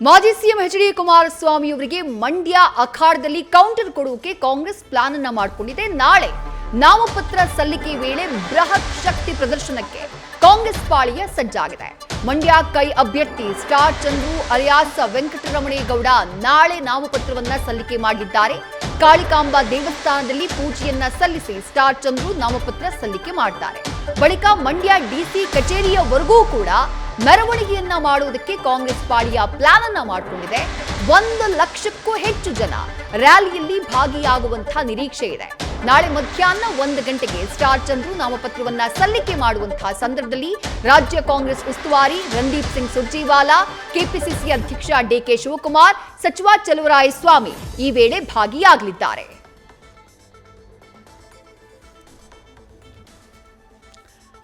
ಮಾಜಿ CM H D. Kumaraswamy ಅವರಿಗೆ Mandya ಅಖಾಡದಲ್ಲಿ counter ಕೊಡೋಕೆ ಕಾಂಗ್ರೆಸ್ ಪ್ಲಾನ್ ಅನ್ನ ಮಾಡಿಕೊಂಡಿದೆ. ನಾಳೆ ನಾಮಪತ್ರ ಸಲ್ಲಿಕೆ ವೇಳೆ ಬೃಹತ್ ಶಕ್ತಿ ಪ್ರದರ್ಶನಕ್ಕೆ ಕಾಂಗ್ರೆಸ್ ಪಾಳಿಯ ಸಜ್ಜಾಗಿದೆ. ಮಂಡ್ಯ ಕೈ ಅಭ್ಯರ್ಥಿ ಸ್ಟಾರ್ ಚಂದ್ರು ಅಲಿಯಾಸ್ ವೆಂಕಟರಮಣೇಗೌಡ ನಾಳೆ ನಾಮಪತ್ರವನ್ನ ಸಲ್ಲಿಕೆ ಮಾಡಿದ್ದಾರೆ. ಕಾಳಿಕಾಂಬಾ ದೇವಸ್ಥಾನದಲ್ಲಿ ಪೂಜೆಯನ್ನ ಸಲ್ಲಿಸಿ ಸ್ಟಾರ್ ಚಂದ್ರು ನಾಮಪತ್ರ ಸಲ್ಲಿಕೆ ಮಾಡ್ತಾರೆ. ಬಳಿಕ ಮಂಡ್ಯ ಡಿಸಿ ಕಚೇರಿಯವರೆಗೂ ಕೂಡ ಮೆರವಣಿಗೆಯನ್ನ ಮಾಡುವುದಕ್ಕೆ ಕಾಂಗ್ರೆಸ್ ಪಾಳಿಯ ಪ್ಲಾನ್ ಅನ್ನ ಮಾಡಿಕೊಂಡಿದೆ. 1 ಲಕ್ಷಕ್ಕೂ ಹೆಚ್ಚು ಜನ ರ್ಯಾಲಿಯಲ್ಲಿ ಭಾಗಿಯಾಗುವಂತಹ ನಿರೀಕ್ಷೆ ಇದೆ. ನಾಳೆ ಮಧ್ಯಾಹ್ನ 1 ಗಂಟೆಗೆ ಸ್ಟಾರ್ ಚಂದ್ರು ನಾಮಪತ್ರವನ್ನ ಸಲ್ಲಿಕೆ ಮಾಡುವಂತಹ ಸಂದರ್ಭದಲ್ಲಿ ರಾಜ್ಯ ಕಾಂಗ್ರೆಸ್ ಉಸ್ತುವಾರಿ ರಣದೀಪ್ ಸಿಂಗ್ ಸುರ್ಜೇವಾಲಾ, ಕೆಪಿಸಿಸಿ ಅಧ್ಯಕ್ಷ ಡಿಕೆ ಶಿವಕುಮಾರ್, ಸಚಿವ ಚಲುವರಾಯಸ್ವಾಮಿ ಈ ವೇಳೆ ಭಾಗಿಯಾಗಲಿದ್ದಾರೆ.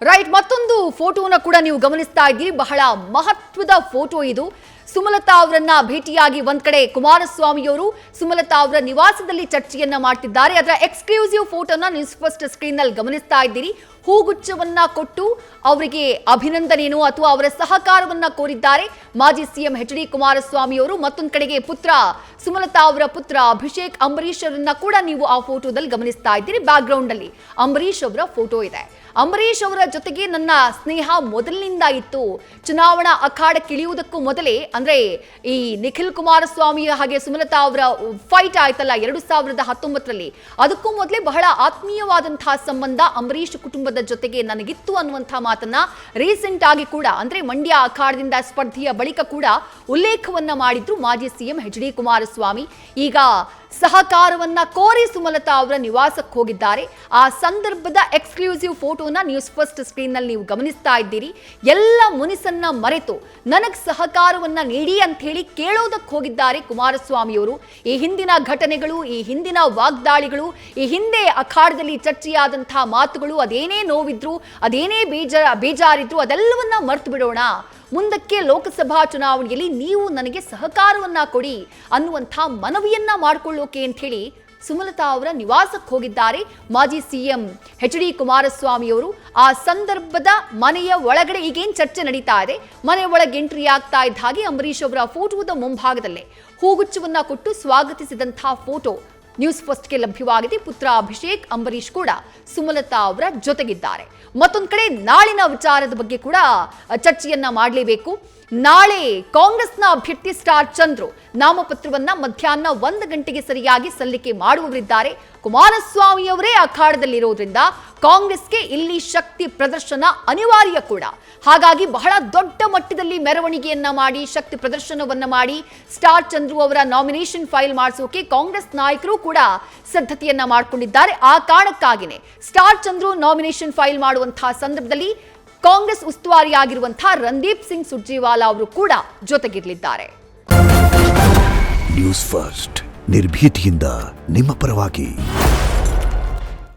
ರೈಟ್, ಮತ್ತೊಂದು ಫೋಟೋನ ಕೂಡ ನೀವು ಗಮನಿಸ್ತಾ ಇದ್ದೀರಿ. ಬಹಳ ಮಹತ್ವದ ಫೋಟೋ ಇದು. ಸುಮಲತಾ ಅವರನ್ನ ಭೇಟಿಯಾಗಿ ಒಂದ್ ಕಡೆ ಕುಮಾರಸ್ವಾಮಿಯವರು ಸುಮಲತಾ ಅವರ ನಿವಾಸದಲ್ಲಿ ಚರ್ಚೆಯನ್ನ ಮಾಡ್ತಿದ್ದಾರೆ. ಅದರ ಎಕ್ಸ್ಕ್ಲೂಸಿವ್ ಫೋಟೋನ ನ್ಯೂಸ್ ಫಸ್ಟ್ ಸ್ಕ್ರೀನ್ ನಲ್ಲಿ ಗಮನಿಸ್ತಾ ಇದ್ದೀರಿ. ಹೂಗುಚ್ಛವನ್ನ ಕೊಟ್ಟು ಅವರಿಗೆ ಅಭಿನಂದನೆಯನ್ನು ಅಥವಾ ಅವರ ಸಹಕಾರವನ್ನ ಕೋರಿದ್ದಾರೆ ಮಾಜಿ ಸಿಎಂ ಎಚ್.ಡಿ. ಕುಮಾರಸ್ವಾಮಿ ಅವರು. ಮತ್ತೊಂದು ಕಡೆಗೆ ಪುತ್ರ ಸುಮಲತಾ ಅವರ ಪುತ್ರ ಅಭಿಷೇಕ್ ಅಂಬರೀಶ್ ಅವರನ್ನ ಕೂಡ ನೀವು ಆ ಫೋಟೋದಲ್ಲಿ ಗಮನಿಸ್ತಾ ಇದ್ದೀರಿ. ಬ್ಯಾಕ್ ಗ್ರೌಂಡ್ ಅಲ್ಲಿ ಅಂಬರೀಶ್ ಅವರ ಫೋಟೋ ಇದೆ. ಅಂಬರೀಶ್ ಅವರ ಜೊತೆಗೆ ನನ್ನ ಸ್ನೇಹ ಮೊದಲಿನಿಂದ ಇತ್ತು. ಚುನಾವಣಾ ಅಖಾಡಕ್ಕಿಳಿಯುವುದಕ್ಕೂ ಮೊದಲೇ, ಅಂದ್ರೆ ಈ ನಿಖಿಲ್ ಕುಮಾರಸ್ವಾಮಿ ಹಾಗೆ ಸುಮಲತಾ ಅವರ ಫೈಟ್ ಆಯ್ತಲ್ಲ 2019ರಲ್ಲಿ, ಅದಕ್ಕೂ ಮೊದಲೇ ಬಹಳ ಆತ್ಮೀಯವಾದಂತಹ ಸಂಬಂಧ ಅಂಬರೀಶ್ ಕುಟುಂಬದ ಜೊತೆಗೆ ನನಗಿತ್ತು ಅನ್ನುವಂತಹ ಮಾತನ್ನ ರೀಸೆಂಟ್ ಆಗಿ ಕೂಡ, ಅಂದ್ರೆ ಮಂಡ್ಯ ಅಖಾಡದಿಂದ ಸ್ಪರ್ಧೆಯ ಬಳಿಕ ಕೂಡ ಉಲ್ಲೇಖವನ್ನ ಮಾಡಿದ್ರು ಮಾಜಿ ಸಿಎಂ ಎಚ್.ಡಿ. ಕುಮಾರಸ್ವಾಮಿ. ಈಗ ಸಹಕಾರವನ್ನ ಕೋರಿ ಸುಮಲತಾ ಅವರ ನಿವಾಸಕ್ಕೆ ಹೋಗಿದ್ದಾರೆ. ಆ ಸಂದರ್ಭದ ಎಕ್ಸ್ಕ್ಲೂಸಿವ್ ಫೋಟೋನ ನ್ಯೂಸ್ ಫಸ್ಟ್ ಸ್ಕ್ರೀನ್ ನಲ್ಲಿ ನೀವು ಗಮನಿಸ್ತಾ ಇದ್ದೀರಿ. ಎಲ್ಲ ಮುನಿಸನ್ನ ಮರೆತು ನನಗ್ ಸಹಕಾರವನ್ನ ನೀಡಿ ಅಂತ ಹೇಳಿ ಕೇಳೋದಕ್ಕೆ ಹೋಗಿದ್ದಾರೆ ಕುಮಾರಸ್ವಾಮಿಯವರು. ಈ ಹಿಂದಿನ ಘಟನೆಗಳು, ಈ ಹಿಂದಿನ ವಾಗ್ದಾಳಿಗಳು, ಈ ಹಿಂದೆ ಅಖಾಡದಲ್ಲಿ ಚರ್ಚೆಯಾದಂತಹ ಮಾತುಗಳು, ಅದೇನೇ ನೋವಿದ್ರು, ಅದೇನೇ ಬೇಜಾರಿದ್ರು, ಅದೆಲ್ಲವನ್ನ ಮರ್ತು ಬಿಡೋಣ. ಮುಂದಕ್ಕೆ ಲೋಕಸಭಾ ಚುನಾವಣೆಯಲ್ಲಿ ನೀವು ನನಗೆ ಸಹಕಾರವನ್ನ ಕೊಡಿ ಅನ್ನುವಂಥ ಮನವಿಯನ್ನ ಮಾಡಿಕೊಳ್ಳೋಕೆ ಅಂತ ಹೇಳಿ ಸುಮಲತಾ ಅವರ ನಿವಾಸಕ್ಕೆ ಹೋಗಿದ್ದಾರೆ ಮಾಜಿ ಸಿಎಂ ಎಚ್.ಡಿ. ಕುಮಾರಸ್ವಾಮಿ ಅವರು. ಆ ಸಂದರ್ಭದ ಮನೆಯ ಒಳಗಡೆ ಈಗೇನು ಚರ್ಚೆ ನಡೀತಾ ಇದೆ, ಮನೆ ಒಳಗೆ ಎಂಟ್ರಿ ಆಗ್ತಾ ಇದ್ದ ಹಾಗೆ ಅಂಬರೀಶ್ ಅವರ ಫೋಟೋದ ಮುಂಭಾಗದಲ್ಲೇ ಹೂಗುಚ್ಛವನ್ನ ಕೊಟ್ಟು ಸ್ವಾಗತಿಸಿದಂತಹ ಫೋಟೋ ನ್ಯೂಸ್ ಫಸ್ಟ್ಗೆ ಲಭ್ಯವಾಗಿದೆ. ಪುತ್ರ ಅಭಿಷೇಕ್ ಅಂಬರೀಶ್ ಕೂಡ ಸುಮಲತಾ ಅವರ ಜೊತೆಗಿದ್ದಾರೆ. ಮತ್ತೊಂದು ಕಡೆ ನಾಳಿನ ವಿಚಾರದ ಬಗ್ಗೆ ಕೂಡ ಚರ್ಚೆಯನ್ನ ಮಾಡಲೇಬೇಕು. ನಾಳೆ ಕಾಂಗ್ರೆಸ್ನ ಅಭ್ಯರ್ಥಿ ಸ್ಟಾರ್ ಚಂದ್ರು ನಾಮಪತ್ರವನ್ನ ಮಧ್ಯಾಹ್ನ 1 ಗಂಟೆಗೆ ಸರಿಯಾಗಿ ಸಲ್ಲಿಕೆ ಮಾಡುವವರಿದ್ದಾರೆ. ಕುಮಾರಸ್ವಾಮಿ ಅವರೇ ಅಖಾಡದಲ್ಲಿರೋದ್ರಿಂದ ಕಾಂಗ್ರೆಸ್ಗೆ ಇಲ್ಲಿ ಶಕ್ತಿ ಪ್ರದರ್ಶನ ಅನಿವಾರ್ಯ ಕೂಡ. ಹಾಗಾಗಿ ಬಹಳ ದೊಡ್ಡ ಮಟ್ಟದಲ್ಲಿ ಮೆರವಣಿಗೆಯನ್ನ ಮಾಡಿ, ಶಕ್ತಿ ಪ್ರದರ್ಶನವನ್ನ ಮಾಡಿ ಸ್ಟಾರ್ ಚಂದ್ರು ಅವರ ನಾಮಿನೇಷನ್ ಫೈಲ್ ಮಾಡಿಸೋಕೆ ಕಾಂಗ್ರೆಸ್ ನಾಯಕರು ಕೂಡ ಸಿದ್ಧತೆಯನ್ನ ಮಾಡಿಕೊಂಡಿದ್ದಾರೆ. ಆ ಕಾರಣಕ್ಕಾಗಿನೇ ಸ್ಟಾರ್ ಚಂದ್ರು ನಾಮಿನೇಷನ್ ಫೈಲ್ ಮಾಡುವಂತಹ ಸಂದರ್ಭದಲ್ಲಿ ಕಾಂಗ್ರೆಸ್ ಉಸ್ತುವಾರಿಯಾಗಿರುವಂತಹ ರಣದೀಪ್ ಸಿಂಗ್ ಸುರ್ಜೇವಾಲಾ ಅವರು ಕೂಡ ಜೊತೆಗಿರಲಿದ್ದಾರೆ. ನ್ಯೂಸ್ ಫಸ್ಟ್ ನಿರ್ಭೀತಿಯಿಂದ ನಿಮ್ಮ ಪರವಾಗಿ.